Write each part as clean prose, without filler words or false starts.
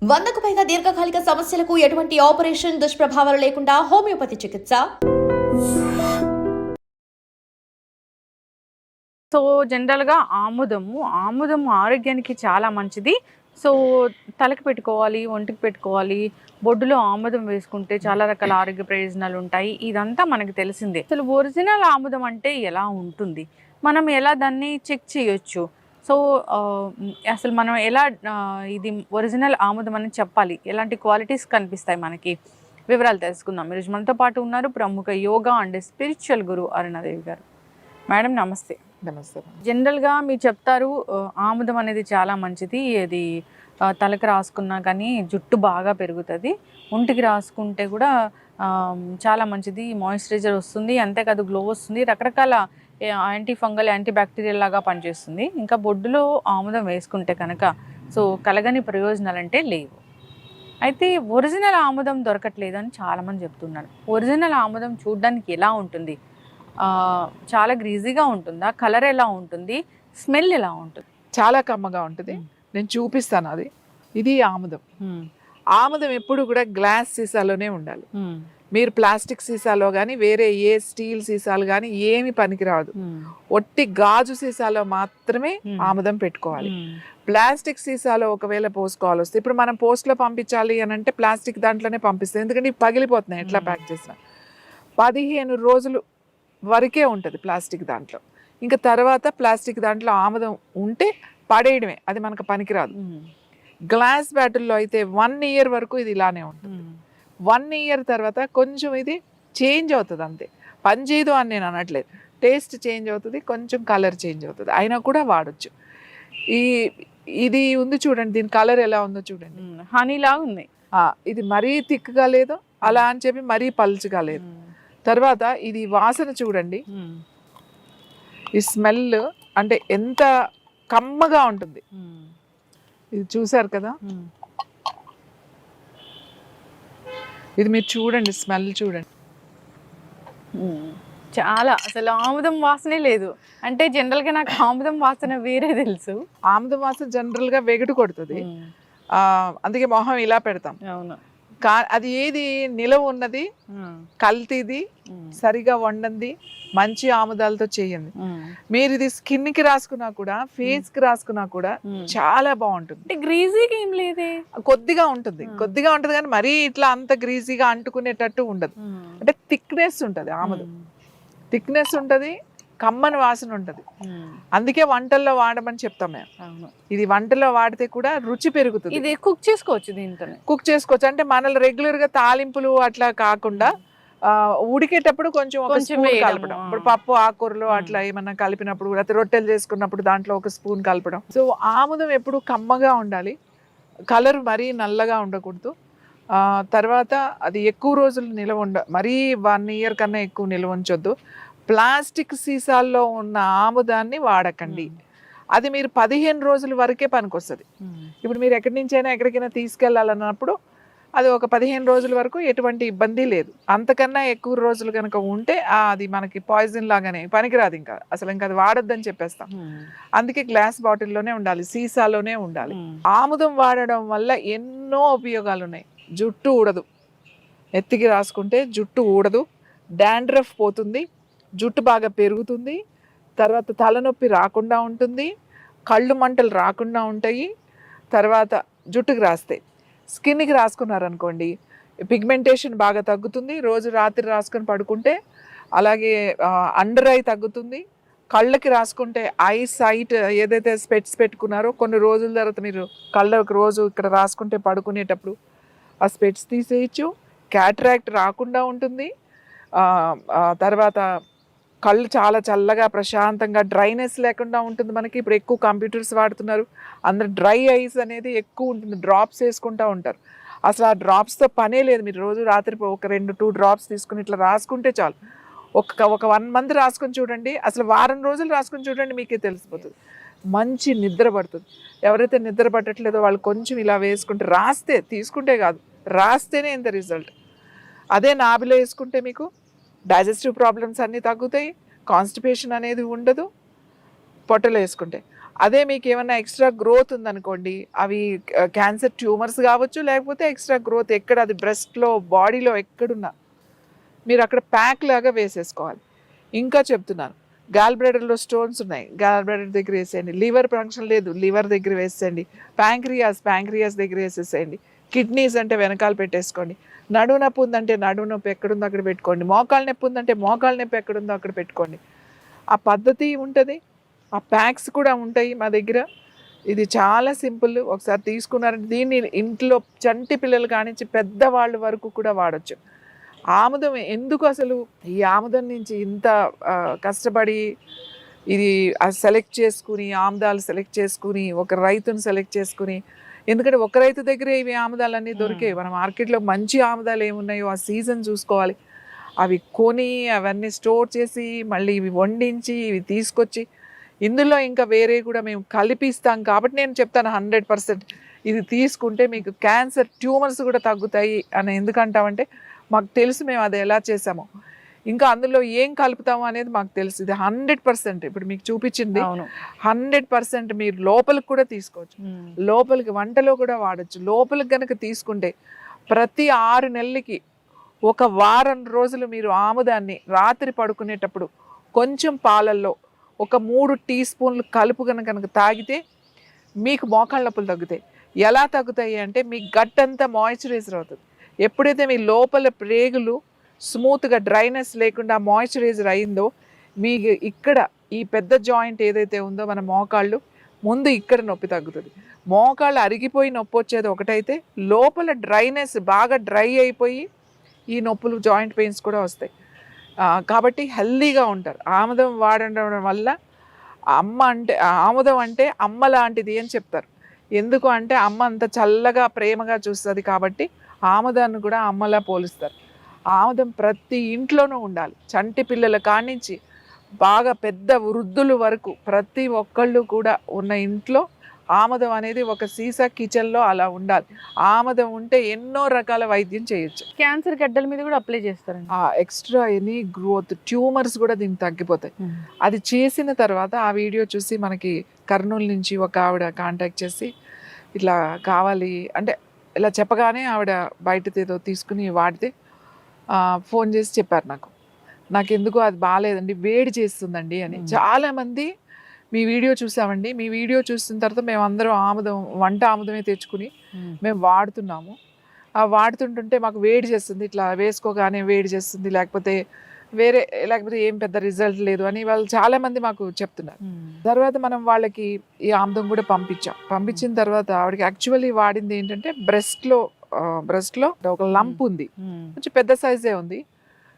100కు పైగా దీర్ఘకాలిక సమస్యలకు ఎటువంటి ఆపరేషన్ దుష్ప్రభావాలు లేకుండా హోమియోపతి చికిత్స. సో జనరల్గా ఆముదము ఆరోగ్యానికి చాలా మంచిది. సో తలకి పెట్టుకోవాలి, ఒంటికి పెట్టుకోవాలి, బొడ్డులో ఆముదం వేసుకుంటే చాలా రకాల ఆరోగ్య ప్రయోజనాలు ఉంటాయి. ఇదంతా మనకు తెలిసిందే. అసలు ఒరిజినల్ ఆముదం అంటే ఎలా ఉంటుంది, మనం ఎలా దాన్ని చెక్ చేయొచ్చు, సో అసలు మనం ఎలా ఇది ఒరిజినల్ ఆముదం అని చెప్పాలి, ఎలాంటి క్వాలిటీస్ కనిపిస్తాయి మనకి, వివరాలు తెలుసుకుందాం. ఈరోజు మనతో పాటు ఉన్నారు ప్రముఖ యోగా అండ్ స్పిరిచువల్ గురు అరుణాదేవి గారు. మేడం నమస్తే. నమస్తే. జనరల్గా మీరు చెప్తారు ఆముదం అనేది చాలా మంచిది, అది తలకు రాసుకున్నా కానీ జుట్టు బాగా పెరుగుతుంది, ఒంటికి రాసుకుంటే కూడా చాలా మంచిది, మాయిశ్చరైజర్ వస్తుంది, అంతేకాదు గ్లో వస్తుంది, రకరకాల యాంటీ ఫంగల్ యాంటీ బ్యాక్టీరియల్ లాగా పనిచేస్తుంది. ఇంకా బొడ్డులో ఆముదం వేసుకుంటే కనుక సో కలగని ప్రయోజనాలు అంటే లేవు. అయితే ఒరిజినల్ ఆముదం దొరకట్లేదు అని చాలామంది చెప్తున్నారు. ఒరిజినల్ ఆముదం చూడడానికి ఎలా ఉంటుంది, చాలా గ్రీజీగా ఉంటుందా, కలర్ ఎలా ఉంటుంది, స్మెల్ ఎలా ఉంటుంది? చాలా కమ్మగా ఉంటుంది. నేను చూపిస్తాను. ఇది ఆముదం. ఆముదం ఎప్పుడు కూడా గ్లాస్ సీసాలోనే ఉండాలి. మీరు ప్లాస్టిక్ సీసాలో కానీ వేరే ఏ స్టీల్ సీసాలు కానీ ఏమి పనికిరాదు. ఒట్టి గాజు సీసాలో మాత్రమే ఆముదం పెట్టుకోవాలి. ప్లాస్టిక్ సీసాలో ఒకవేళ పోసుకోవాలి వస్తే, ఇప్పుడు మనం పోస్ట్లో పంపించాలి అని అంటే ప్లాస్టిక్ దాంట్లోనే పంపిస్తాం, ఎందుకంటే ఇవి పగిలిపోతున్నాయి ఎట్లా ప్యాక్ చేసినా. 15 రోజులు వరకే ఉంటుంది ప్లాస్టిక్ దాంట్లో. ఇంకా తర్వాత ప్లాస్టిక్ దాంట్లో ఆముదం ఉంటే పడేయడమే, అది మనకు పనికిరాదు. గ్లాస్ బాటిల్లో అయితే 1 ఇయర్ వరకు ఇది ఇలానే ఉంటుంది. 1 ఇయర్ తర్వాత కొంచెం ఇది చేంజ్ అవుతుంది, అంతే. పనిచేయదు అని నేను అనట్లేదు, టేస్ట్ చేంజ్ అవుతుంది, కొంచెం కలర్ చేంజ్ అవుతుంది, అయినా కూడా వాడచ్చు. ఇది ఉంది చూడండి, దీని కలర్ ఎలా ఉందో చూడండి, హనీలా ఉంది. ఇది మరీ థిక్గా లేదు, అలా అని చెప్పి మరీ పల్చగా లేదు. తర్వాత ఇది వాసన చూడండి, ఈ స్మెల్ అంటే ఎంత కమ్మగా ఉంటుంది. ఇది చూసారు కదా, ఇది మీరు చూడండి, స్మెల్ చూడండి, చాలా అసలు ఆముదం వాసనే లేదు. అంటే జనరల్గా నాకు ఆముదం వాసన వేరే తెలుసు. ఆముదం వాసన జనరల్గా వెగటు కొడుతుంది, అందుకే మొహం ఇలా పెడతాం. అవును. అది ఏది నిలవ ఉన్నది, కల్తీది, సరిగా వండంది, మంచి ఆముదాలతో చేయండి. మీరు ఇది స్కిన్ కి రాసుకున్నా కూడా, ఫేస్ కి రాసుకున్నా కూడా చాలా బాగుంటుంది. గ్రీజీగా ఏం లేదే, కొద్దిగా ఉంటుంది కానీ మరీ ఇట్లా అంత గ్రీజీగా అంటుకునేటట్టు ఉండదు. అంటే థిక్నెస్ ఉంటుంది, ఆముదం థిక్నెస్ ఉంటుంది, కమ్మని వాసన ఉంటుంది. అందుకే వంటల్లో వాడమని చెప్తాం మేము. ఇది వంటలో వాడితే కూడా రుచి పెరుగుతుంది. ఇది కుక్ చేసుకోవచ్చు, దీంతో కుక్ చేసుకోవచ్చు. అంటే మనల్ని రెగ్యులర్ గా తాలింపులు అట్లా కాకుండా ఉడికేటప్పుడు కొంచెం ఒక స్పూన్ కలపడం. ఇప్పుడు పప్పు ఆకుకూరలు అట్లా ఏమన్నా కలిపినప్పుడు, లేకపోతే రొట్టెలు చేసుకున్నప్పుడు దాంట్లో ఒక స్పూన్ కలపడం. సో ఆముదం ఎప్పుడు కమ్మగా ఉండాలి, కలర్ మరీ నల్లగా ఉండకూడదు. తర్వాత అది ఎక్కువ రోజులు నిల్వ మరీ 1 ఇయర్ కన్నా ఎక్కువ నిల్వ ఉంచొద్దు. ప్లాస్టిక్ సీసాల్లో ఉన్న ఆముదాన్ని వాడకండి, అది మీరు 15 రోజుల వరకే పనికొస్తుంది. ఇప్పుడు మీరు ఎక్కడి నుంచైనా ఎక్కడికైనా తీసుకెళ్ళాలన్నప్పుడు అది ఒక 15 రోజుల వరకు ఎటువంటి ఇబ్బంది లేదు. అంతకన్నా ఎక్కువ రోజులు కనుక ఉంటే అది మనకి పాయిజన్ లాగానే, పనికిరాదు, ఇంకా అసలు ఇంకా అది వాడొద్దని చెప్పేస్తాం. అందుకే గ్లాస్ బాటిల్లోనే ఉండాలి, సీసాలోనే ఉండాలి. ఆముదం వాడడం వల్ల ఎన్నో ఉపయోగాలు ఉన్నాయి. జుట్టు ఊడదు, ఎత్తికి రాసుకుంటే జుట్టు ఊడదు, డాండ్రఫ్ పోతుంది, జుట్టు బాగా పెరుగుతుంది, తర్వాత తలనొప్పి రాకుండా ఉంటుంది, కళ్ళు మంటలు రాకుండా ఉంటాయి. తర్వాత జుట్టుకి రాస్తే, స్కిన్కి రాసుకున్నారనుకోండి పిగ్మెంటేషన్ బాగా తగ్గుతుంది, రోజు రాత్రి రాసుకొని పడుకుంటే. అలాగే అండర్ ఐ తగ్గుతుంది. కళ్ళకి రాసుకుంటే ఐ సైట్ ఏదైతే స్పెట్స్ పెట్టుకున్నారో కొన్ని రోజుల తర్వాత మీరు కళ్ళకి రోజు ఇక్కడ రాసుకుంటే పడుకునేటప్పుడు ఆ స్పెట్స్ తీసేయచ్చు, క్యాటరాక్ట్ రాకుండా ఉంటుంది. తర్వాత కళ్ళు చాలా చల్లగా ప్రశాంతంగా, డ్రైనెస్ లేకుండా ఉంటుంది మనకి. ఇప్పుడు ఎక్కువ కంప్యూటర్స్ వాడుతున్నారు, అందరు డ్రై ఐస్ అనేది ఎక్కువ ఉంటుంది, డ్రాప్స్ వేసుకుంటూ ఉంటారు. అసలు ఆ డ్రాప్స్తో పనే లేదు. మీరు రోజు రాత్రి ఒక 2 డ్రాప్స్ తీసుకుని ఇట్లా రాసుకుంటే చాలు. ఒక 1 మంత్ రాసుకొని చూడండి, అసలు వారం రోజులు రాసుకొని చూడండి, మీకే తెలిసిపోతుంది. మంచి నిద్ర పడుతుంది. ఎవరైతే నిద్ర పట్టట్లేదో వాళ్ళు కొంచెం ఇలా వేసుకుంటే, రాస్తే, తీసుకుంటే కాదు, రాస్తేనే ఇంత రిజల్ట్. అదే నాభిలో వేసుకుంటే మీకు డైజెస్టివ్ ప్రాబ్లమ్స్ అన్నీ తగ్గుతాయి, కాన్స్టిపేషన్ అనేది ఉండదు. పొట్టలో వేసుకుంటే అదే మీకు ఏమన్నా ఎక్స్ట్రా గ్రోత్ ఉందనుకోండి, అవి క్యాన్సర్ ట్యూమర్స్ కావచ్చు, లేకపోతే ఎక్స్ట్రా గ్రోత్ ఎక్కడ అది బ్రెస్ట్లో బాడీలో ఎక్కడున్నా మీరు అక్కడ ప్యాక్ లాగా వేసేసుకోవాలి. ఇంకా చెప్తున్నాను, గాల్ బ్లాడర్లో స్టోన్స్ ఉన్నాయి, గాల్ బ్లాడర్ దగ్గర వేసేయండి. లివర్ ఫంక్షన్ లేదు, లివర్ దగ్గర వేసేయండి. ప్యాంక్రియాస్ దగ్గర వేసేసేయండి. కిడ్నీస్ అంటే వెనకాల పెట్టేసుకోండి. నడుము నొప్పి ఉందంటే నడుము నొప్పి ఎక్కడుందో అక్కడ పెట్టుకోండి. మోకాళ్ళ నొప్పి ఉందంటే మోకాళ్ళ నొప్పి ఎక్కడుందో అక్కడ పెట్టుకోండి. ఆ పద్ధతి ఉంటుంది, ఆ ప్యాక్స్ కూడా ఉంటాయి మా దగ్గర. ఇది చాలా సింపుల్. ఒకసారి తీసుకున్నారంటే దీన్ని ఇంట్లో చంటి పిల్లలు కానించి పెద్దవాళ్ళ వరకు కూడా వాడచ్చు. ఆముదం ఎందుకు అసలు ఈ ఆముదం నుంచి ఇంత కష్టపడి ఇది సెలెక్ట్ చేసుకుని, ఆముదాలు సెలెక్ట్ చేసుకుని, ఒక రైతుని సెలెక్ట్ చేసుకుని, ఎందుకంటే ఒక రైతు దగ్గరే ఇవి ఆముదాలన్నీ దొరికాయి. మన మార్కెట్లో మంచి ఆముదాలు ఏమున్నాయో ఆ సీజన్ చూసుకోవాలి. అవి కొని అవన్నీ స్టోర్ చేసి మళ్ళీ ఇవి వండించి ఇవి తీసుకొచ్చి ఇందులో ఇంకా వేరే కూడా మేము కలిపిస్తాం. కాబట్టి నేను చెప్తాను 100% ఇది తీసుకుంటే మీకు క్యాన్సర్ ట్యూమర్స్ కూడా తగ్గుతాయి అని. ఎందుకంటామంటే మాకు తెలుసు, మేము అది ఎలా చేసామో. ఇంకా అందులో ఏం కలుపుతాము అనేది మాకు తెలుసు. ఇది 100% ఇప్పుడు మీకు చూపించింది 100% మీరు లోపలికి కూడా తీసుకోవచ్చు, లోపలికి వంటలో కూడా వాడచ్చు. లోపలికి కనుక తీసుకుంటే ప్రతి 6 నెలలకి ఒక వారం రోజులు మీరు ఆముదాన్ని రాత్రి పడుకునేటప్పుడు కొంచెం పాలల్లో ఒక 3 టీ స్పూన్లు కలుపు కనుక తాగితే మీకు మోకాళ్ళ నొప్పులు తగ్గుతాయి. ఎలా తగ్గుతాయి అంటే మీ గట్ అంతా మాయిశ్చరైజర్ అవుతుంది. ఎప్పుడైతే మీ లోపల ప్రేగులు స్మూత్గా డ్రైనెస్ లేకుండా మాయిశ్చరైజర్ అయిందో మీ ఇక్కడ ఈ పెద్ద జాయింట్ ఏదైతే ఉందో మన మోకాళ్ళు ముందు ఇక్కడ నొప్పి తగ్గుతుంది. మోకాళ్ళు అరిగిపోయి నొప్పి వచ్చేది ఒకటైతే, లోపల డ్రైనెస్ బాగా డ్రై అయిపోయి ఈ నొప్పులు జాయింట్ పెయిన్స్ కూడా వస్తాయి. కాబట్టి హెల్దీగా ఉంటారు. ఆముదం వాడడం వల్ల ఆముదం అంటే అమ్మ లాంటిది అని చెప్తారు. ఎందుకు అంటే అమ్మ అంత చల్లగా ప్రేమగా చూస్తుంది కాబట్టి ఆముదాన్ని కూడా అమ్మలా పోలుస్తారు. ఆముదం ప్రతి ఇంట్లోనూ ఉండాలి. చంటి పిల్లల కానించి బాగా పెద్ద వృద్ధుల వరకు ప్రతి ఒక్కళ్ళు కూడా ఉన్న ఇంట్లో ఆముదం అనేది ఒక సీసా కిచెన్లో అలా ఉండాలి. ఆముదం ఉంటే ఎన్నో రకాల వైద్యం చేయొచ్చు. క్యాన్సర్ గడ్డల మీద కూడా అప్లై చేస్తారండి. ఎక్స్ట్రా ఎనీ గ్రోత్ ట్యూమర్స్ కూడా దీనికి తగ్గిపోతాయి. అది చేసిన తర్వాత ఆ వీడియో చూసి మనకి కర్నూలు నుంచి ఒక ఆవిడ కాంటాక్ట్ చేసి ఇట్లా కావాలి అంటే ఇలా చెప్పగానే ఆవిడ బయట ఏదో తీసుకుని వాడితే ఫోన్ చేసి చెప్పారు నాకు ఎందుకు అది బాగాలేదండి, వేడి చేస్తుందండి అని. చాలామంది మీ వీడియో చూసామండి, మీ వీడియో చూసిన తర్వాత మేము అందరం వంట ఆముదమే తెచ్చుకుని మేము వాడుతున్నాము. వాడుతుంటుంటే మాకు వేడి చేస్తుంది, ఇట్లా వేసుకోగానే వేడి చేస్తుంది, లేకపోతే ఏం పెద్ద రిజల్ట్ లేదు అని వాళ్ళు చాలామంది మాకు చెప్తున్నారు. తర్వాత మనం వాళ్ళకి ఈ ఆముదం కూడా పంపించిన తర్వాత ఆవిడకి యాక్చువల్లీ వాడింది ఏంటంటే బ్రెస్ట్లో ఒక లంప్ ఉంది, కొంచెం పెద్ద సైజే ఉంది.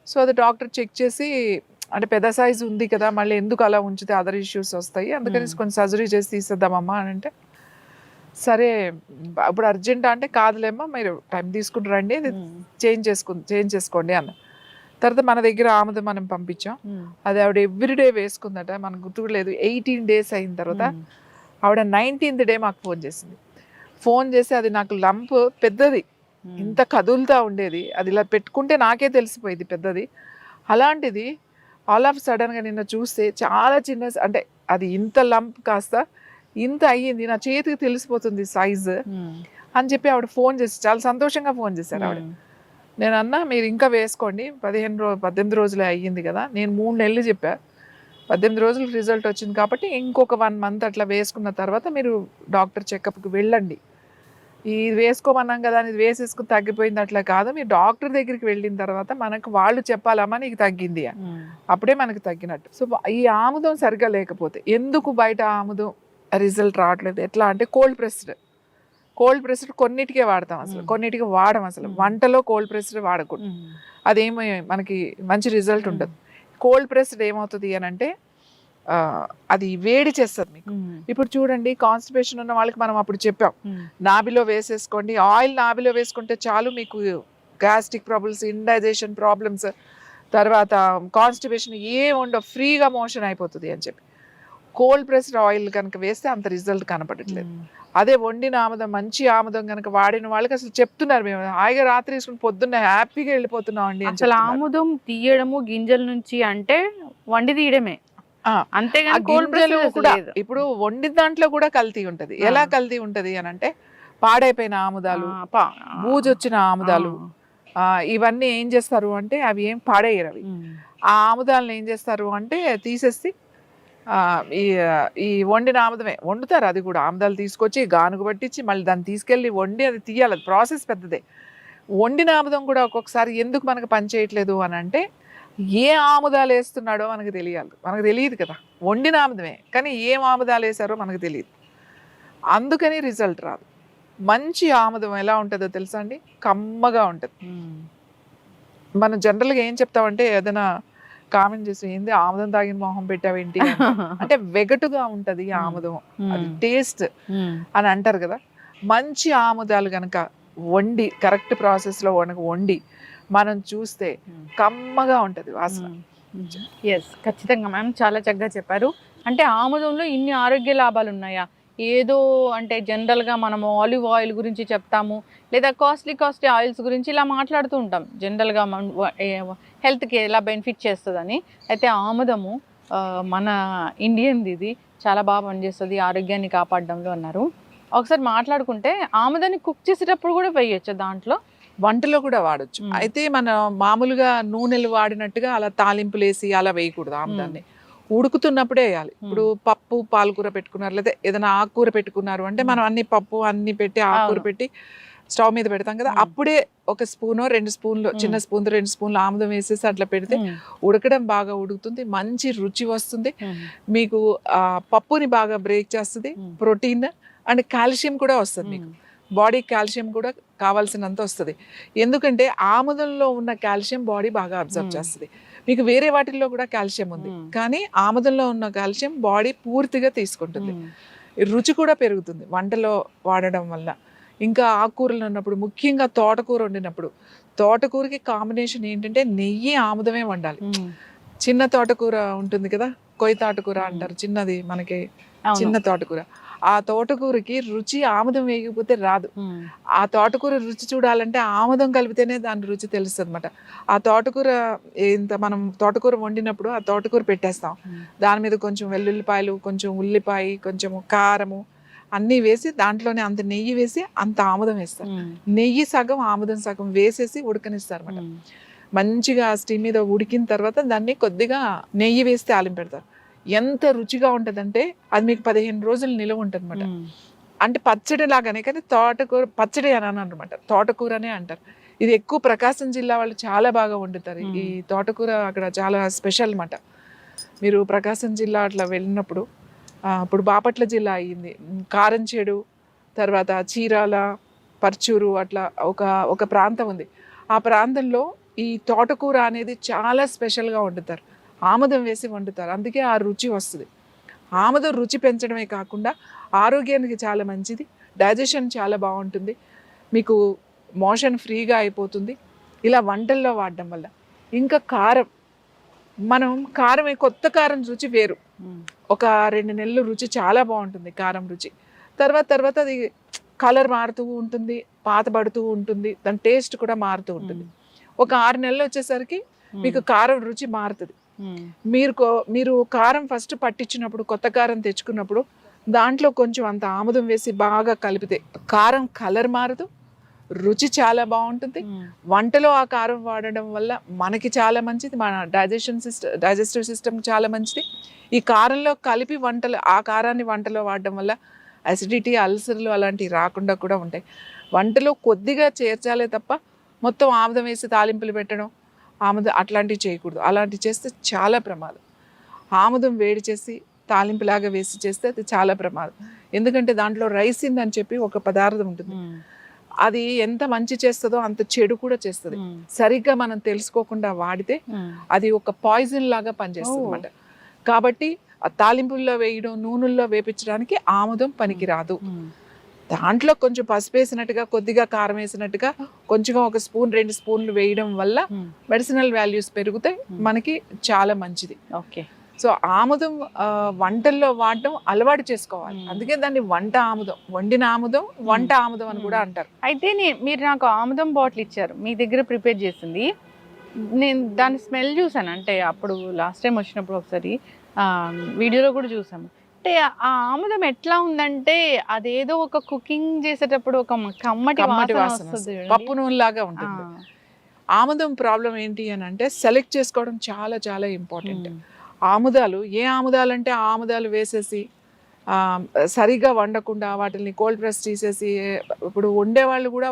సో అది డాక్టర్ చెక్ చేసి అంటే పెద్ద సైజు ఉంది కదా, మళ్ళీ ఎందుకు అలా ఉంచితే అదర్ ఇష్యూస్ వస్తాయి, అందుకని కొంచెం సర్జరీ చేసి తీసేద్దామమ్మా అని అంటే, సరే ఇప్పుడు అర్జెంట్ అంటే కాదులేమ్మా మీరు టైం తీసుకుని రండి, చేంజ్ చేసుకోండి అన్న. తర్వాత మన దగ్గర ఆముదం మనం పంపించాం. అది ఆవిడ ఎవ్రీడే వేసుకుందట, మనకు గుర్తులేదు. 18 days అయిన తర్వాత ఆవిడ 19th day మాకు ఫోన్ చేసి అది నాకు లంప్ పెద్దది, ఇంత కదులుతూ ఉండేది, అది ఇలా పెట్టుకుంటే నాకే తెలిసిపోయింది పెద్దది. అలాంటిది ఆల్ ఆఫ్ సడన్గా నిన్న చూస్తే చాలా చిన్న, అంటే అది ఇంత లంప్ కాస్త ఇంత అయ్యింది, నా చేతికి తెలిసిపోతుంది సైజు అని చెప్పి ఆవిడ ఫోన్ చేసి చాలా సంతోషంగా ఫోన్ చేశారు ఆవిడ. నేను అన్నా మీరు ఇంకా వేసుకోండి, 18 రోజులే అయ్యింది కదా, నేను 3 నెలలు చెప్పా, 18 రోజులు రిజల్ట్ వచ్చింది కాబట్టి ఇంకొక 1 month అట్లా వేసుకున్న తర్వాత మీరు డాక్టర్ చెకప్కి వెళ్ళండి. ఇది వేసుకోమన్నాం కదా అని ఇది వేసేసుకుని తగ్గిపోయింది అట్లా కాదు, మీరు డాక్టర్ దగ్గరికి వెళ్ళిన తర్వాత మనకు వాళ్ళు చెప్పాలమ్మా నీకు తగ్గింది అని, అప్పుడే మనకు తగ్గినట్టు. సో ఈ ఆముదం సరిగ్గా లేకపోతే ఎందుకు బయట ఆముదం రిజల్ట్ రావట్లేదు, ఎట్లా అంటే కోల్డ్ ప్రెస్డ్ కొన్నిటికే వాడతాం, అసలు కొన్నిటికి వాడడం, అసలు వంటలో కోల్డ్ ప్రెస్డ్ వాడకూడదు, అదేమో మనకి మంచి రిజల్ట్ ఉండదు. కోల్డ్ ప్రెస్డ్ ఏమవుతుంది అని అంటే అది వేడి చేస్తుంది మీకు. ఇప్పుడు చూడండి కాన్స్టిపేషన్ ఉన్న వాళ్ళకి మనం అప్పుడు చెప్పాం నాభిలో వేసేసుకోండి, ఆయిల్ నాభిలో వేసుకుంటే చాలు మీకు గ్యాస్ట్రిక్ ప్రాబ్లమ్స్, ఇండైజెషన్ ప్రాబ్లమ్స్, తర్వాత కాన్స్టిపేషన్ ఏం ఉండవు, ఫ్రీగా మోషన్ అయిపోతుంది అని చెప్పి. కోల్డ్ ప్రెస్డ్ ఆయిల్ కనుక వేస్తే అంత రిజల్ట్ కనపడట్లేదు. అదే వండిన ఆముదం, మంచి ఆముదం కనుక వాడిన వాళ్ళకి అసలు చెప్తున్నారు, మేము హాయిగా రాత్రి వేసుకుని పొద్దున్న హ్యాపీగా వెళ్ళిపోతున్నాం అండి. అసలు ఆముదం తీయడము గింజల నుంచి అంటే వండి తీయడమే, ఆ అంతేగాని కోల్డ్ గింజలు ప్రెస్ కూడా లేదు. ఇప్పుడు వండిన దాంట్లో కూడా కల్తీ ఉంటది. ఎలా కల్తీ ఉంటది అని అంటే పాడైపోయిన ఆముదాలు, బూజొచ్చిన ఆముదాలు, ఇవన్నీ ఏం చేస్తారు అంటే అవి ఏం పాడేయరు. అవి ఆ ఆముదాలను ఏం చేస్తారు అంటే తీసేసి ఈ ఈ వండిన ఆముదమే వండుతారు. అది కూడా ఆముదాలు తీసుకొచ్చి గానుగు పట్టించి మళ్ళీ దాన్ని తీసుకెళ్ళి వండి అది తీయాలి. అది ప్రాసెస్ పెద్దదే. వండిన ఆముదం కూడా ఒక్కొక్కసారి ఎందుకు మనకు పని చేయట్లేదు అని అంటే ఏ ఆముదాలు వేస్తున్నాడో మనకు తెలియాలి. మనకు తెలియదు కదా, వండిన ఆముదమే కానీ ఏం ఆముదాలు వేసారో మనకు తెలియదు. అందుకని రిజల్ట్ రాదు. మంచి ఆముదం ఎలా ఉంటుందో తెలుసా అండి? కమ్మగా ఉంటుంది. మనం జనరల్గా ఏం చెప్తామంటే ఏదైనా కామెంట్ చేసి ఏంది ఆముదం తాగిన మొహం పెట్టావేంటి అంటే వెగటుగా ఉంటది ఆముదం, అది టేస్ట్ అని అంటారు కదా. మంచి ఆముదాలు గనక వండి కరెక్ట్ ప్రాసెస్లో వండి మనం చూస్తే కమ్మగా ఉంటది వాసన. ఎస్, ఖచ్చితంగా మ్యామ్, చాలా చక్కగా చెప్పారు. అంటే ఆముదంలో ఇన్ని ఆరోగ్య లాభాలు ఉన్నాయా? ఏదో అంటే జనరల్గా మనము ఆలివ్ ఆయిల్ గురించి చెప్తాము, లేదా కాస్ట్లీ ఆయిల్స్ గురించి ఇలా మాట్లాడుతూ ఉంటాం జనరల్గా హెల్త్కి ఎలా బెనిఫిట్ చేస్తుందని. అయితే ఆముదము మన ఇండియన్ది, ఇది చాలా బాగా పనిచేస్తుంది ఆరోగ్యాన్ని కాపాడడంలో అన్నారు. ఒకసారి మాట్లాడుకుంటే ఆముదాన్ని కుక్ చేసేటప్పుడు కూడా వేయచ్చు, దాంట్లో వంటలో కూడా వాడచ్చు. అయితే మన మామూలుగా నూనెలు వాడినట్టుగా అలా తాలింపులు వేసి అలా వేయకూడదు. ఆముదాన్ని ఉడుకుతున్నప్పుడే వేయాలి. ఇప్పుడు పప్పు పాలకూర పెట్టుకున్నారు, లేదా ఏదైనా ఆకుకూర పెట్టుకున్నారు అంటే మనం అన్ని పప్పు అన్ని పెట్టి ఆకుకూర పెట్టి స్టవ్ మీద పెడతాం కదా, అప్పుడే ఒక స్పూనో 2 స్పూన్లు, చిన్న స్పూన్ 2 స్పూన్లు ఆముదం వేసేసి అట్లా పెడితే ఉడకడం బాగా ఉడుకుతుంది, మంచి రుచి వస్తుంది. మీకు పప్పుని బాగా బ్రేక్ చేస్తుంది, ప్రోటీన్ అండ్ కాల్షియం కూడా వస్తుంది. మీకు బాడీ కాల్షియం కూడా కావాల్సినంత వస్తుంది. ఎందుకంటే ఆముదంలో ఉన్న కాల్షియం బాడీ బాగా అబ్జర్వ్ చేస్తుంది. మీకు వేరే వాటిల్లో కూడా కాల్షియం ఉంది, కానీ ఆముదంలో ఉన్న కాల్షియం బాడీ పూర్తిగా తీసుకుంటుంది. రుచి కూడా పెరుగుతుంది వంటలో వాడడం వల్ల. ఇంకా ఆకుకూరలు ఉన్నప్పుడు, ముఖ్యంగా తోటకూర వండినప్పుడు, తోటకూరకి కాంబినేషన్ ఏంటంటే నెయ్యి ఆముదమే వండాలి. చిన్న తోటకూర ఉంటుంది కదా, కొయ్య తోటకూర అంటారు, చిన్నది మనకి చిన్న తోటకూర. ఆ తోటకూరకి రుచి ఆముదం వేయకపోతే రాదు. ఆ తోటకూర రుచి చూడాలంటే ఆముదం కలిపితేనే దాని రుచి తెలుస్తుంది అనమాట. ఆ తోటకూర మనం తోటకూర వండినప్పుడు ఆ తోటకూర పెట్టేస్తాం, దాని మీద కొంచెం వెల్లుల్లిపాయలు, కొంచెం ఉల్లిపాయ, కొంచెం కారము అన్నీ వేసి దాంట్లోనే అంత నెయ్యి వేసి అంత ఆముదం వేస్తారు. నెయ్యి సగం ఆముదం సగం వేసేసి ఉడకనిస్తారు అనమాట. మంచిగా స్టీమ్ మీద ఉడికిన తర్వాత దాన్ని కొద్దిగా నెయ్యి వేసి తాలింపు పెడతారు. ఎంత రుచిగా ఉంటుందంటే అది మీకు 15 రోజులు నిలవ ఉంటుంది అనమాట. అంటే పచ్చడి లాగానే, కానీ తోటకూర పచ్చడి అని అనమాట, తోటకూరనే అంటారు. ఇది ఎక్కువ ప్రకాశం జిల్లా వాళ్ళు చాలా బాగా వండుతారు ఈ తోటకూర. అక్కడ చాలా స్పెషల్ అనమాట. మీరు ప్రకాశం జిల్లా అట్లా వెళ్ళినప్పుడు, ఇప్పుడు బాపట్ల జిల్లా అయ్యింది, కారంచేడు, తర్వాత చీరాల, పర్చూరు, అట్లా ఒక ప్రాంతం ఉంది. ఆ ప్రాంతంలో ఈ తోటకూర అనేది చాలా స్పెషల్గా వండుతారు, ఆముదం వేసి వండుతారు. అందుకే ఆ రుచి వస్తుంది. ఆముదం రుచి పెంచడమే కాకుండా ఆరోగ్యానికి చాలా మంచిది, డైజెషన్ చాలా బాగుంటుంది, మీకు మోషన్ ఫ్రీగా అయిపోతుంది ఇలా వంటల్లో వాడడం వల్ల. ఇంకా కారం, మనం కారం కొత్త కారం రుచి వేరు. ఒక 2 నెలలు రుచి చాలా బాగుంటుంది కారం రుచి. తర్వాత అది కలర్ మారుతూ ఉంటుంది, పాతబడుతూ ఉంటుంది, దాని టేస్ట్ కూడా మారుతూ ఉంటుంది. ఒక 6 నెలలు వచ్చేసరికి మీకు కారం రుచి మారుతుంది. మీరు కారం ఫస్ట్ పట్టించినప్పుడు, కొత్త కారం తెచ్చుకున్నప్పుడు దాంట్లో కొంచెం అంత ఆముదం వేసి బాగా కలిపితే కారం కలర్ మారదు, రుచి చాలా వంటలో ఆ కారం వాడడం వల్ల మనకి చాలా మంచిది, మన డైజెస్టివ్ సిస్టమ్ చాలా మంచిది. ఈ కారంలో కలిపి ఆ కారాన్ని వంటలో వాడడం వల్ల అసిడిటీ, అల్సర్లు అలాంటివి రాకుండా కూడా ఉంటాయి. వంటలో కొద్దిగా చేర్చాలే తప్ప మొత్తం ఆముదం వేసి తాలింపులు పెట్టడం, ఆముదం అట్లాంటివి చేయకూడదు. అలాంటివి చేస్తే చాలా ప్రమాదం. ఆముదం వేడి చేసి తాలింపులాగా వేసి చేస్తే అది చాలా ప్రమాదం. ఎందుకంటే దాంట్లో రైసిన్ అని చెప్పి ఒక పదార్థం ఉంటుంది, అది ఎంత మంచి చేస్తుందో అంత చెడు కూడా చేస్తుంది. సరిగ్గా మనం తెలుసుకోకుండా వాడితే అది ఒక పాయిజన్ లాగా పనిచేస్తుంది అన్నమాట. కాబట్టి ఆ తాలింపుల్లో వేయడం, నూనెల్లో వేపించడానికి ఆముదం పనికిరాదు. దాంట్లో కొంచెం పసుపు వేసినట్టుగా, కొద్దిగా కారం వేసినట్టుగా, కొంచెం ఒక స్పూన్ 2 స్పూన్లు వేయడం వల్ల మెడిసినల్ వాల్యూస్ పెరుగుతాయి, మనకి చాలా మంచిది. ఓకే. సో ఆముదం వంటల్లో వాడడం అలవాటు చేసుకోవాలి. అందుకే దాన్ని వంట ఆముదం, వండిన ఆముదం, వంట ఆముదం అని కూడా అంటారు. అయితే మీరు నాకు ఆముదం బాటిల్ ఇచ్చారు, మీ దగ్గర ప్రిపేర్ చేసింది. నేను దాని స్మెల్ చూసాను, అంటే అప్పుడు లాస్ట్ టైం వచ్చినప్పుడు ఒకసారి వీడియోలో కూడా చూసాము. అంటే ఆ ఆముదం ఎట్లా ఉందంటే అదేదో ఒక కుకింగ్ చేసేటప్పుడు ఒక కమ్మటి కమ్మటి వాసన వాసన వస్తుంది వస్తుంది. పప్పు నూనె లాగా ఉంటుంది. ఆముదం ప్రాబ్లం ఏంటి అని అంటే సెలెక్ట్ చేసుకోవడం చాలా చాలా ఇంపార్టెంట్. ఆముదాలు ఏ ఆముదాలు అంటే ఆ ఆముదాలు వేసేసి సరిగా వండకుండా వాటిని కోల్డ్ ప్రెస్ తీసేసి, ఇప్పుడు వండేవాళ్ళు కూడా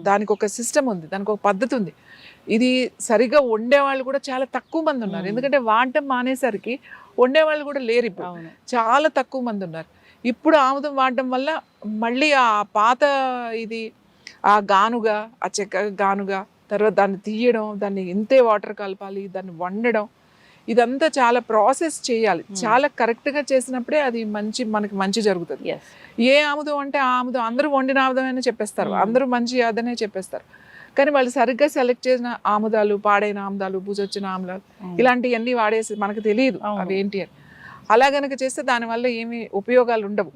దానికి ఒక సిస్టమ్ ఉంది, దానికి ఒక పద్ధతి ఉంది. ఇది సరిగా వండేవాళ్ళు కూడా చాలా తక్కువ మంది ఉన్నారు. ఎందుకంటే వాడటం మానేసరికి వండేవాళ్ళు కూడా లేరు. ఇప్పుడు చాలా తక్కువ మంది ఉన్నారు. ఇప్పుడు ఆముదం వాడడం వల్ల మళ్ళీ ఆ పాత ఇది ఆ గానుగా, ఆ చెక్క గానుగా, తర్వాత దాన్ని తీయడం, దాన్ని ఇంతే వాటర్ కలపాలి, దాన్ని వండడం, ఇదంతా చాలా ప్రాసెస్ చేయాలి. చాలా కరెక్ట్గా చేసినప్పుడే అది మనకి మంచి జరుగుతుంది. ఏ ఆముదం అంటే ఆ ఆముదం అందరూ వండిన ఆముదమైనా చెప్పేస్తారు, అందరూ మంచి అదనే చెప్పేస్తారు. కానీ వాళ్ళు సరిగ్గా సెలెక్ట్ చేసిన ఆముదాలు, పాడైన ఆముదాలు, బూజొచ్చిన ఆముదాలు, ఇలాంటివన్నీ వాడేసి మనకు తెలియదు అవి ఏంటి అని. అలా గనక చేస్తే దానివల్ల ఏమి ఉపయోగాలు ఉండవు.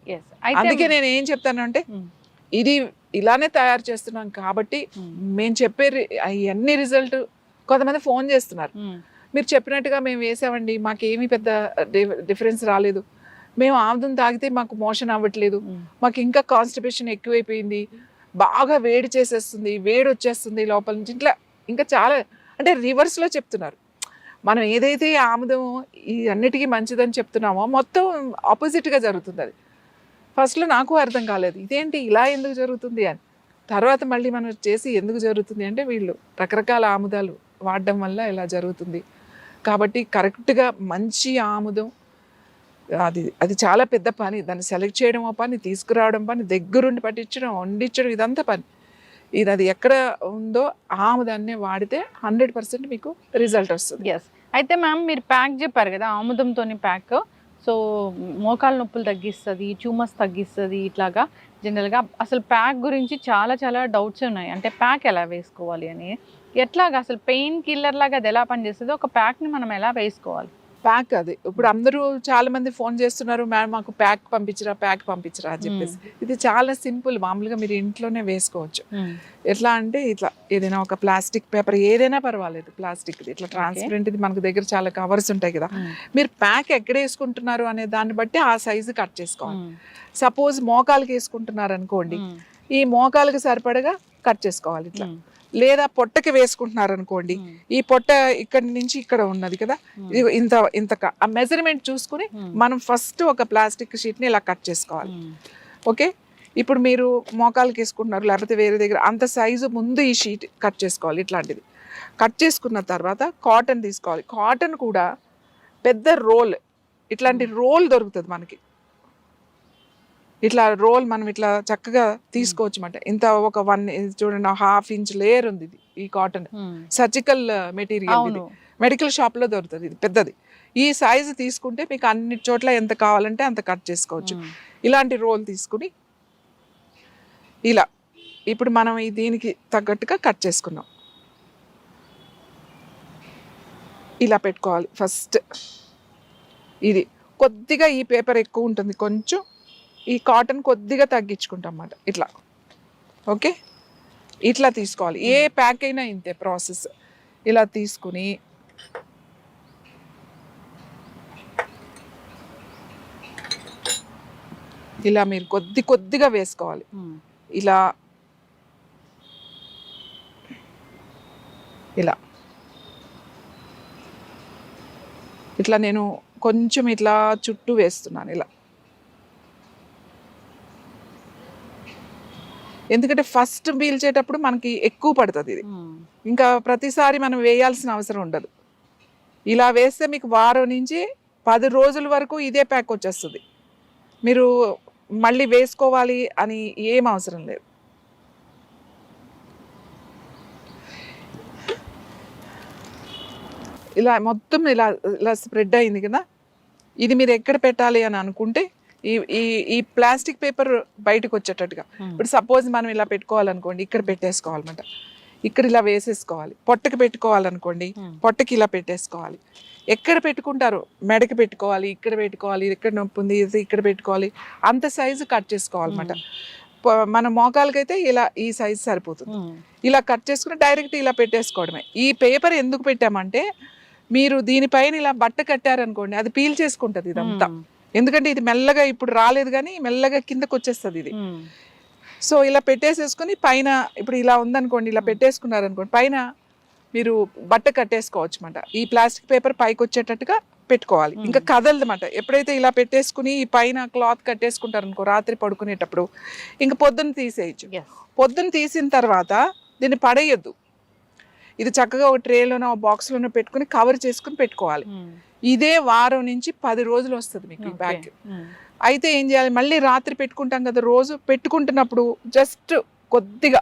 అందుకే నేను ఏం చెప్తానంటే, ఇది ఇలానే తయారు చేస్తున్నాం కాబట్టి మేము చెప్పే అన్ని రిజల్ట్, కొంతమంది ఫోన్ చేస్తున్నారు, మీరు చెప్పినట్టుగా మేము వేసామండి, మాకేమీ పెద్ద డిఫరెన్స్ రాలేదు, మేము ఆముదం తాగితే మాకు మోషన్ అవ్వట్లేదు, మాకు ఇంకా కాన్స్టిపేషన్ ఎక్కువైపోయింది, బాగా వేడి చేసేస్తుంది, వేడి వచ్చేస్తుంది లోపల నుంచి, ఇట్లా ఇంకా చాలా అంటే రివర్స్లో చెప్తున్నారు. మనం ఏదైతే ఆముదం ఈ అన్నిటికీ మంచిదని చెప్తున్నామో మొత్తం ఆపోజిట్గా జరుగుతుంది. అది ఫస్ట్లో నాకు అర్థం కాలేదు, ఇదేంటి ఇలా ఎందుకు జరుగుతుంది అని. తర్వాత మళ్ళీ మనం చేసి ఎందుకు జరుగుతుంది అంటే వీళ్ళు రకరకాల ఆముదాలు వాడడం వల్ల ఇలా జరుగుతుంది. కాబట్టి కరెక్ట్గా మంచి ఆముదం అది చాలా పెద్ద పని. దాన్ని సెలెక్ట్ చేయడం పని, తీసుకురావడం పని, దగ్గరుండి పట్టించడం, వండించడం, ఇదంతా పని. అది ఎక్కడ ఉందో ఆముదాన్నే వాడితే 100% మీకు రిజల్ట్ వస్తుంది. అయితే మ్యామ్ మీరు ప్యాక్ చెప్పారు కదా, ఆముదంతోని ప్యాక్. సో మోకాల నొప్పులు తగ్గిస్తుంది, ట్యూమర్స్ తగ్గిస్తుంది, ఇట్లాగా జనరల్గా అసలు ప్యాక్ గురించి చాలా చాలా డౌట్స్ ఉన్నాయి. అంటే ప్యాక్ ఎలా వేసుకోవాలి అని, ఎట్లాగా అసలు పెయిన్ కిల్లర్ లాగా అది ఎలా పనిచేస్తుంది, ఒక ప్యాక్ని మనం ఎలా వేసుకోవాలి? ప్యాక్ అది ఇప్పుడు అందరూ చాలా మంది ఫోన్ చేస్తున్నారు, మేడం మాకు ప్యాక్ పంపించరా అని చెప్పేసి. ఇది చాలా సింపుల్, మామూలుగా మీరు ఇంట్లోనే వేసుకోవచ్చు. ఎట్లా అంటే ఇట్లా ఏదైనా ఒక ప్లాస్టిక్ పేపర్ ఏదైనా పర్వాలేదు, ప్లాస్టిక్ ఇట్లా ట్రాన్స్పరెంట్, ఇది మనకు దగ్గర చాలా కవర్స్ ఉంటాయి కదా, మీరు ప్యాక్ ఎక్కడ వేసుకుంటున్నారు అనే దాన్ని బట్టి ఆ సైజు కట్ చేసుకోవాలి. సపోజ్ మోకాలకి వేసుకుంటున్నారు అనుకోండి, ఈ మోకాలకి సరిపడగా కట్ చేసుకోవాలి ఇట్లా. లేదా పొట్టకి వేసుకుంటున్నారు అనుకోండి, ఈ పొట్ట ఇక్కడ నుంచి ఇక్కడ ఉన్నది కదా, ఇంత ఆ మెజర్మెంట్ చూసుకుని మనం ఫస్ట్ ఒక ప్లాస్టిక్ షీట్ని ఇలా కట్ చేసుకోవాలి. ఓకే, ఇప్పుడు మీరు మోకాలకి వేసుకుంటున్నారు లేకపోతే వేరే దగ్గర, అంత సైజు ముందు ఈ షీట్ కట్ చేసుకోవాలి. ఇట్లాంటిది కట్ చేసుకున్న తర్వాత కాటన్ తీసుకోవాలి. కాటన్ కూడా పెద్ద రోల్, ఇట్లాంటి రోల్ దొరుకుతుంది మనకి. ఇట్లా రోల్ మనం ఇట్లా చక్కగా తీసుకోవచ్చు అన్నమాట. ఇంత ఒక 1 చూడండి, 1/2 ఇంచ్ లేయర్ ఉంది ఇది. ఈ cotton surgical material, medical shop లో దొరుకుతుంది, ఇది పెద్దది. ఈ సైజు తీసుకుంటే మీకు అన్ని చోట్ల ఎంత కావాలంటే అంత కట్ చేసుకోవచ్చు. ఇలాంటి రోల్ తీసుకుని ఇలా ఇప్పుడు మనం దీనికి తగ్గట్టుగా కట్ చేసుకున్నాం. ఇలా పెట్టుకోవాలి ఫస్ట్. ఇది కొద్దిగా ఈ పేపర్ ఎక్కువ ఉంటుంది, కొంచెం ఈ కాటన్ కొద్దిగా తగ్గించుకుంటాం అన్నమాట ఇట్లా. ఓకే, ఇట్లా తీసుకోవాలి. ఏ ప్యాక్ అయినా ఇంతే ప్రాసెస్. ఇలా తీసుకుని ఇలా మీరు కొద్దిగా వేసుకోవాలి. ఇలా ఇలా ఇట్లా నేను కొంచెం ఇట్లా చుట్టూ వేస్తున్నాను ఇలా. ఎందుకంటే ఫస్ట్ పీల్చేటప్పుడు మనకి ఎక్కువ పడుతుంది ఇది, ఇంకా ప్రతిసారి మనం వేయాల్సిన అవసరం ఉండదు. ఇలా వేస్తే మీకు వారం నుంచి 10 రోజుల వరకు ఇదే ప్యాక్ వచ్చేస్తుంది. మీరు మళ్ళీ వేసుకోవాలి అని ఏం అవసరం లేదు. ఇలా మొత్తం ఇలా స్ప్రెడ్ అయింది కదా. ఇది మీరు ఎక్కడ పెట్టాలి అని అనుకుంటే ఈ ప్లాస్టిక్ పేపర్ బయటకు వచ్చేటట్టుగా, ఇప్పుడు సపోజ్ మనం ఇలా పెట్టుకోవాలనుకోండి, ఇక్కడ పెట్టేసుకోవాలన్నమాట. ఇక్కడ ఇలా వేసేసుకోవాలి. పొట్టకి పెట్టుకోవాలనుకోండి, పొట్టకి ఇలా పెట్టేసుకోవాలి. ఎక్కడ పెట్టుకుంటారు, మెడకి పెట్టుకోవాలి, ఇక్కడ పెట్టుకోవాలి, ఇక్కడ నొప్పి ఉంది ఇక్కడ పెట్టుకోవాలి, అంత సైజు కట్ చేసుకోవాలన్నమాట. మన మోకాలకైతే ఇలా ఈ సైజు సరిపోతుంది. ఇలా కట్ చేసుకుని డైరెక్ట్ ఇలా పెట్టేసుకోవడమే. ఈ పేపర్ ఎందుకు పెట్టామంటే మీరు దీనిపైన ఇలా బట్ట కట్టారనుకోండి, అది పీల్ చేసుకుంటది ఇదంతా. ఎందుకంటే ఇది మెల్లగా ఇప్పుడు రాలేదు కానీ మెల్లగా కిందకు వచ్చేస్తుంది ఇది. సో ఇలా పెట్టేసేసుకుని పైన ఇప్పుడు ఇలా ఉందనుకోండి, ఇలా పెట్టేసుకున్నారనుకోండి, పైన మీరు బట్ట కట్టేసుకోవచ్చు అన్నమాట. ఈ ప్లాస్టిక్ పేపర్ పైకి వచ్చేటట్టుగా పెట్టుకోవాలి, ఇంకా కదలదన్నమాట. ఎప్పుడైతే ఇలా పెట్టేసుకుని ఈ పైన క్లాత్ కట్టేసుకుంటారనుకో రాత్రి పడుకునేటప్పుడు, ఇంకా పొద్దున్న తీసేయచ్చు. పొద్దున్న తీసిన తర్వాత దీన్ని పడేయద్దు, ఇది చక్కగా ఒక ట్రేలోనో బాక్స్లోనో పెట్టుకుని కవర్ చేసుకుని పెట్టుకోవాలి. ఇదే వారం నుంచి 10 రోజులు వస్తుంది మీకు ఈ బ్యాగ్. అయితే ఏం చేయాలి, మళ్ళీ రాత్రి పెట్టుకుంటాం కదా, రోజు పెట్టుకుంటున్నప్పుడు జస్ట్ కొద్దిగా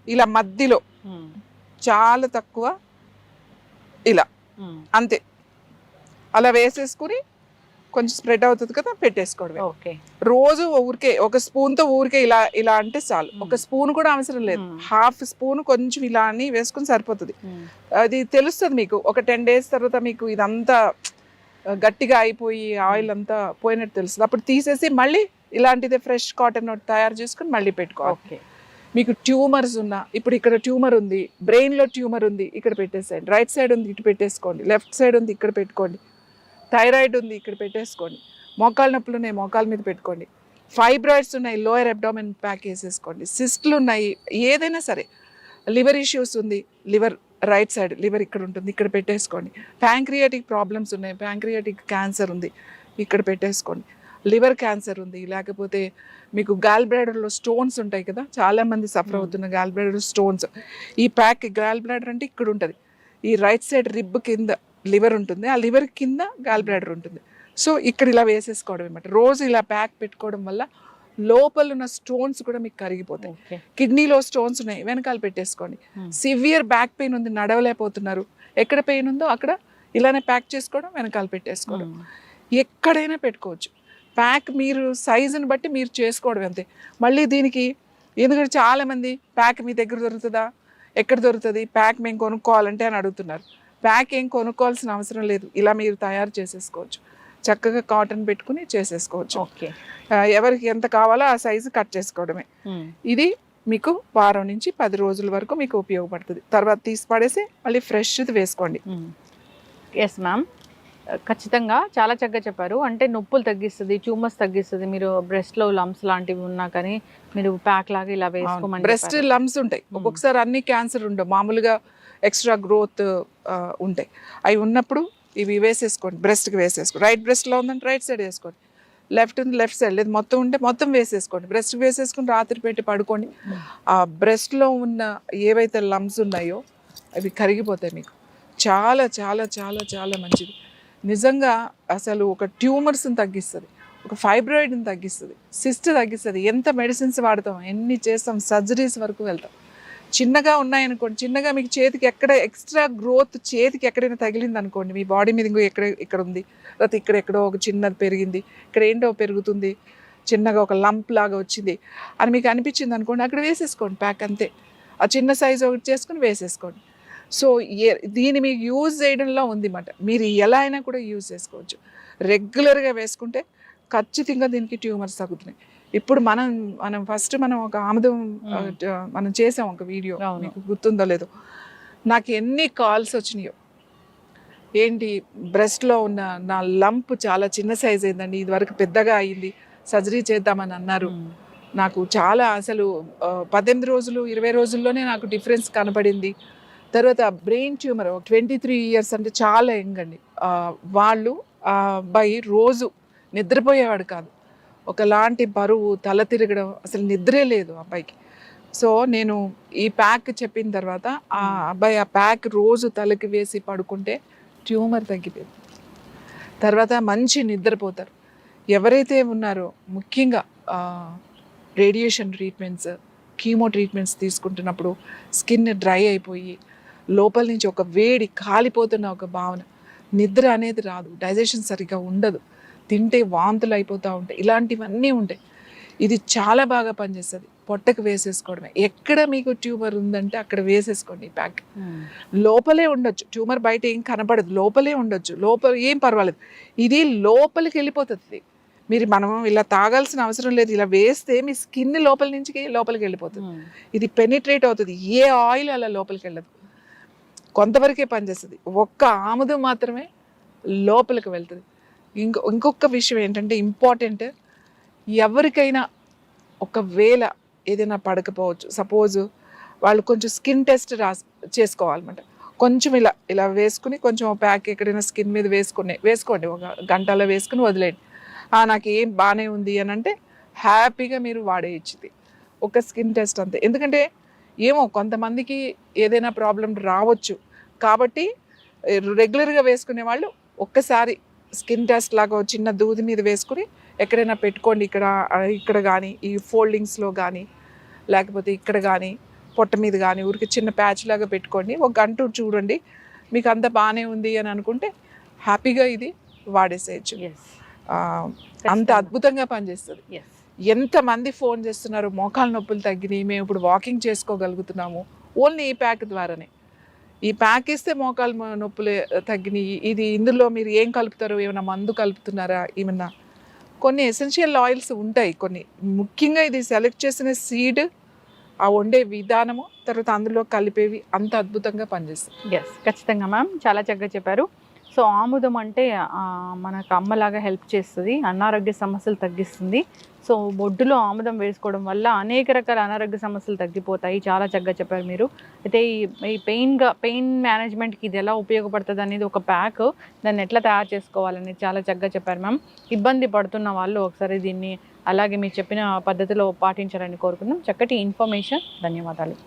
ఇలా మధ్యలో చాలా తక్కువ ఇలా అంతే అలా వేసేసుకుని కొంచెం స్ప్రెడ్ అవుతుంది కదా, పెట్టేసుకోవడమే. రోజు ఊరికే ఒక స్పూన్తో ఊరికే ఇలా ఇలా అంటే చాలు. ఒక స్పూన్ కూడా అవసరం లేదు, హాఫ్ స్పూన్ కొంచెం ఇలా అని వేసుకుని సరిపోతుంది. అది తెలుస్తుంది మీకు ఒక 10 days తర్వాత మీకు ఇదంతా గట్టిగా అయిపోయి ఆయిల్ అంతా పోయినట్టు తెలుస్తుంది. అప్పుడు తీసేసి మళ్ళీ ఇలాంటిదే ఫ్రెష్ కాటన్ తయారు చేసుకుని మళ్ళీ పెట్టుకోవాలి. మీకు ట్యూమర్స్ ఉన్నా, ఇప్పుడు ఇక్కడ ట్యూమర్ ఉంది, బ్రెయిన్లో ట్యూమర్ ఉంది, ఇక్కడ పెట్టేసేయండి. రైట్ సైడ్ ఉంది, ఇటు పెట్టేసుకోండి. లెఫ్ట్ సైడ్ ఉంది, ఇక్కడ పెట్టుకోండి. థైరాయిడ్ ఉంది, ఇక్కడ పెట్టేసుకోండి. మోకాలు నొప్పులు ఉన్నాయి, మోకాల మీద పెట్టుకోండి. ఫైబ్రాయిడ్స్ ఉన్నాయి, లోయర్ అబ్డామిన్ ప్యాక్ వేసేసుకోండి. సిస్ట్లు ఉన్నాయి, ఏదైనా సరే. లివర్ ఇష్యూస్ ఉంది, లివర్ రైట్ సైడ్ లివర్ ఇక్కడ ఉంటుంది, ఇక్కడ పెట్టేసుకోండి. ప్యాంక్రియాటిక్ ప్రాబ్లమ్స్ ఉన్నాయి, ప్యాంక్రియాటిక్ క్యాన్సర్ ఉంది, ఇక్కడ పెట్టేసుకోండి. లివర్ క్యాన్సర్ ఉంది, లేకపోతే మీకు గాల్ బ్లాడర్లో స్టోన్స్ ఉంటాయి కదా, చాలామంది సఫర్ అవుతున్న గాల్ బ్లాడర్ స్టోన్స్. ఈ ప్యాక్ గాల్ బ్లాడర్ అంటే ఇక్కడ ఉంటుంది, ఈ రైట్ సైడ్ రిబ్ కింద లివర్ ఉంటుంది, ఆ లివర్ కింద గాల్ బ్లాడర్ ఉంటుంది. సో ఇక్కడ ఇలా వేసేసుకోవడం అనమాట. రోజు ఇలా ప్యాక్ పెట్టుకోవడం వల్ల లోపల ఉన్న స్టోన్స్ కూడా మీకు కరిగిపోతాయి. కిడ్నీలో స్టోన్స్ ఉన్నాయి, వెనకాల పెట్టేసుకోండి. సివియర్ బ్యాక్ పెయిన్ ఉంది, నడవలేకపోతున్నారు, ఎక్కడ పెయిన్ ఉందో అక్కడ ఇలానే ప్యాక్ చేసుకోవడం, వెనకాల పెట్టేసుకోవడం. ఎక్కడైనా పెట్టుకోవచ్చు. ప్యాక్ మీరు సైజుని బట్టి మీరు చేసుకోవడం అంతే. మళ్ళీ దీనికి ఎందుకంటే చాలామంది ప్యాక్ మీ దగ్గర దొరుకుతుందా, ఎక్కడ దొరుకుతుంది, ప్యాక్ మేము కొనుక్కోవాలంటే అని అడుగుతున్నారు. ప్యాక్ ఏం కొనుక్కోవాల్సిన అవసరం లేదు, ఇలా మీరు తయారు చేసేసుకోవచ్చు. చక్కగా కాటన్ పెట్టుకుని చేసేసుకోవచ్చు. ఎవరికి ఎంత కావాలో ఆ సైజు కట్ చేసుకోవడమే. ఇది మీకు వారం నుంచి 10 రోజుల వరకు మీకు ఉపయోగపడుతుంది. తర్వాత తీసి పడేసి మళ్ళీ ఫ్రెష్ది వేసుకోండి. ఎస్ మ్యామ్, ఖచ్చితంగా చాలా చక్కగా చెప్పారు. అంటే నొప్పులు తగ్గిస్తుంది, ట్యూమర్స్ తగ్గిస్తుంది. మీరు బ్రెస్ట్లో లమ్స్ లాంటివి ఉన్నా కానీ మీరు ప్యాక్ లాగా ఇలా వేసుకోమని. బ్రెస్ట్ లమ్స్ ఉంటాయి, ఒక్కొక్కసారి అన్ని క్యాన్సర్ ఉండవు, మామూలుగా ఎక్స్ట్రా గ్రోత్ ఉంటాయి. అవి ఉన్నప్పుడు ఇవి వేసేసుకోండి, బ్రెస్ట్కి వేసేసుకోండి. రైట్ బ్రెస్ట్లో ఉందంటే రైట్ సైడ్ వేసుకోండి, లెఫ్ట్ ఉంది లెఫ్ట్ సైడ్, లేదు మొత్తం ఉంటే మొత్తం వేసేసుకోండి. బ్రెస్ట్కి వేసేసుకుని రాత్రి పెట్టి పడుకోండి. ఆ బ్రెస్ట్లో ఉన్న ఏవైతే లమ్స్ ఉన్నాయో అవి కరిగిపోతాయి. మీకు చాలా చాలా చాలా చాలా మంచిది నిజంగా. అసలు ఒక ట్యూమర్స్ని తగ్గిస్తుంది, ఒక ఫైబ్రాయిడ్ని తగ్గిస్తుంది, సిస్ట్ తగ్గిస్తుంది. ఎంత మెడిసిన్స్ వాడతాం, ఎన్ని చేస్తాం, సర్జరీస్ వరకు వెళ్తాం. చిన్నగా ఉన్నాయనుకోండి, చిన్నగా మీకు చేతికి ఎక్కడ ఎక్స్ట్రా గ్రోత్ చేతికి ఎక్కడైనా తగిలింది అనుకోండి, మీ బాడీ మీద ఇంకో ఇక్కడ ఉంది, లేకపోతే ఇక్కడెక్కడో ఒక చిన్నది పెరిగింది, ఇక్కడ ఏంటో పెరుగుతుంది, చిన్నగా ఒక లంప్ లాగా వచ్చింది అని మీకు అనిపించింది అనుకోండి, అక్కడ వేసేసుకోండి ప్యాక్ అంతే. ఆ చిన్న సైజు ఒకటి చేసుకుని వేసేసుకోండి. సో దీన్ని మీకు యూజ్ చేయడంలో ఉంది అన్నమాట. మీరు ఎలా అయినా కూడా యూజ్ చేసుకోవచ్చు. రెగ్యులర్గా వేసుకుంటే ఖచ్చితంగా దీనికి ట్యూమర్స్ తగ్గుతున్నాయి. ఇప్పుడు మనం ఫస్ట్ ఒక ఆముదం మనం చేసాం ఒక వీడియో, మీకు గుర్తుందో లేదో. నాకు ఎన్ని కాల్స్ వచ్చినాయో, ఏంటి బ్రెస్ట్లో ఉన్న నా లంప్ చాలా చిన్న సైజ్ అయిందండి, ఇదివరకు పెద్దగా అయింది, సర్జరీ చేద్దామని అన్నారు. నాకు చాలా అసలు 18 రోజులు 20 రోజుల్లోనే నాకు డిఫరెన్స్ కనపడింది. తర్వాత బ్రెయిన్ ట్యూమర్ 23 years అంటే చాలా యంగ్ అండి. వాళ్ళు ఆ అబ్బాయి రోజు నిద్రపోయేవాడు కాదు, ఒకలాంటి బరువు, తల తిరగడం, అసలు నిద్రే లేదు ఆ అబ్బాయికి. సో నేను ఈ ప్యాక్ చెప్పిన తర్వాత ఆ అబ్బాయి ఆ ప్యాక్ రోజు తలకి వేసి పడుకుంటే ట్యూమర్ తగ్గిపోయింది. తర్వాత మంచి నిద్రపోతారు. ఎవరైతే ఉన్నారో ముఖ్యంగా రేడియేషన్ ట్రీట్మెంట్స్, కీమో ట్రీట్మెంట్స్ తీసుకుంటున్నప్పుడు స్కిన్ డ్రై అయిపోయి లోపల నుంచి ఒక వేడి కాలిపోతున్న ఒక భావన, నిద్ర అనేది రాదు, డైజెషన్ సరిగ్గా ఉండదు, తింటే వాంతులు అయిపోతూ ఉంటాయి, ఇలాంటివన్నీ ఉంటాయి. ఇది చాలా బాగా పనిచేస్తుంది. పొట్టకు వేసేసుకోవడమే. ఎక్కడ మీకు ట్యూమర్ ఉందంటే అక్కడ వేసేసుకోండి ఈ ప్యాక్. లోపలే ఉండొచ్చు ట్యూమర్, బయట ఏం కనపడదు, లోపలే ఉండొచ్చు, లోపల ఏం పర్వాలేదు. ఇది లోపలికి వెళ్ళిపోతుంది. మనం ఇలా తాగాల్సిన అవసరం లేదు, ఇలా వేస్తే మీ స్కిన్ లోపల నుంచి లోపలికి వెళ్ళిపోతుంది. ఇది పెనిట్రేట్ అవుతుంది, ఏ ఆయిల్ అలా లోపలికి వెళ్ళదు. కొంతవరకే పనిచేస్తుంది. ఒక్క ఆముదం మాత్రమే లోపలికి వెళ్తుంది. ఇంకొక విషయం ఏంటంటే ఇంపార్టెంట్, ఎవరికైనా ఒకవేళ ఏదైనా పడకపోవచ్చు, సపోజ్ వాళ్ళు కొంచెం స్కిన్ టెస్ట్ చేసుకోవాలన్నమాట. కొంచెం ఇలా ఇలా వేసుకుని కొంచెం ప్యాక్ ఎక్కడైనా స్కిన్ మీద వేసుకోండి, ఒక గంటలో వేసుకుని వదిలేయండి. నాకు ఏం బాగానే ఉంది అని అంటే హ్యాపీగా మీరు వాడేయచ్చుది. ఒక స్కిన్ టెస్ట్ అంతే. ఎందుకంటే ఏమో కొంతమందికి ఏదైనా ప్రాబ్లం రావచ్చు కాబట్టి రెగ్యులర్గా వేసుకునే వాళ్ళు ఒక్కసారి స్కిన్ టెస్ట్ లాగా చిన్న దూది మీద వేసుకుని ఎక్కడైనా పెట్టుకోండి. ఇక్కడ కానీ ఈ ఫోల్డింగ్స్లో కానీ లేకపోతే ఇక్కడ కానీ పొట్ట మీద కానీ ఊరికి చిన్న ప్యాచ్ లాగా పెట్టుకోండి. ఒక గంట చూడండి, మీకు అంత బాగానే ఉంది అని అనుకుంటే హ్యాపీగా ఇది వాడేసేయచ్చు. అంత అద్భుతంగా పనిచేస్తుంది. ఎంతమంది ఫోన్ చేస్తున్నారు, మోకాలు నొప్పులు తగ్గినాయి, మేము ఇప్పుడు వాకింగ్ చేసుకోగలుగుతున్నాము ఓన్లీ ఈ ప్యాక్ ద్వారానే. ఈ ప్యాక్ ఇస్తే మోకాలు నొప్పులు తగ్గినాయి. ఇందులో మీరు ఏం కలుపుతారు, ఏమైనా మందు కలుపుతున్నారా, ఏమన్నా కొన్ని ఎసెన్షియల్ ఆయిల్స్ ఉంటాయి కొన్ని. ముఖ్యంగా ఇది సెలెక్ట్ చేసిన సీడ్, ఆ వండే విధానము, తర్వాత అందులో కలిపేవి అంత అద్భుతంగా పనిచేస్తుంది. ఖచ్చితంగా మ్యామ్, చాలా చక్కగా చెప్పారు. సో ఆముదం అంటే మనకు అమ్మలాగా హెల్ప్ చేస్తుంది, అనారోగ్య సమస్యలు తగ్గిస్తుంది. సో బొడ్డులో ఆముదం వేసుకోవడం వల్ల అనేక రకాల అనారోగ్య సమస్యలు తగ్గిపోతాయి. చాలా చక్కగా చెప్పారు మీరు. అయితే ఈ పెయిన్ మేనేజ్మెంట్కి ఇది ఎలా ఉపయోగపడుతుంది అనేది ఒక ప్యాక్, దాన్ని ఎట్లా తయారు చేసుకోవాలనేది చాలా చక్కగా చెప్పారు మ్యామ్. ఇబ్బంది పడుతున్న వాళ్ళు ఒకసారి దీన్ని అలాగే మీరు చెప్పిన పద్ధతిలో పాటించాలని కోరుకున్నాం. చక్కటి ఇన్ఫర్మేషన్, ధన్యవాదాలు.